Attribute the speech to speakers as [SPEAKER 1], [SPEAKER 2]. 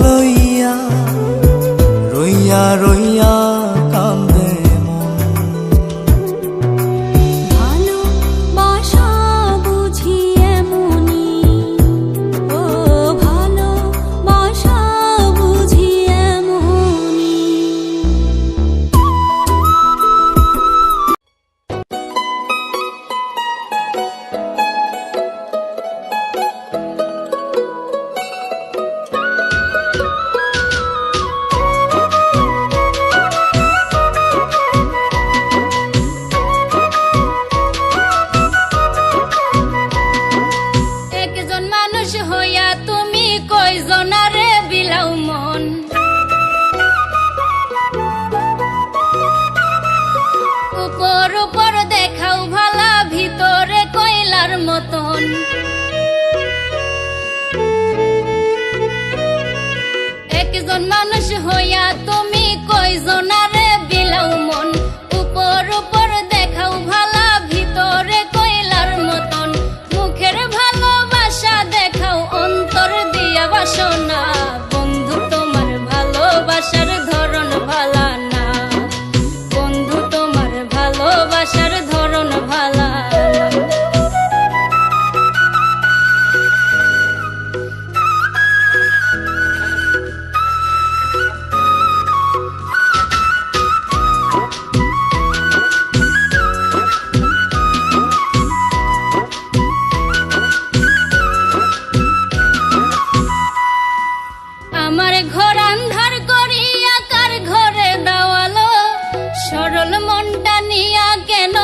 [SPEAKER 1] লইয়া রইয়া রইয়া কান্দে মন।
[SPEAKER 2] ভালোবাসা বুঝি এমনি, ও ভালোবাসা বুঝি এমনি। একজন মানুষ হইয়া তুমি কয়জনারে বিলাও মন। উপর উপর দেখাও ভালা, ভিতরে কয়লার মতন। একজন মানুষ হইয়া তুমি কয়জনারে বিলাও মন। উপর উপর দেখাও ভালা, ভিতরে কয়লার মতন। মুখের ভালোবাসা দেখাও, অন্তর দিয়া বাসনা। বন্ধু তোমার ভালোবাসার ধরন ভালা না, বন্ধু তোমার ভালোবাসার ধরন ভালা না। আমার ঘর আন্ধার করিয়া কার ঘরে দেওয়ালো, সরল মনটা নিয়া কেন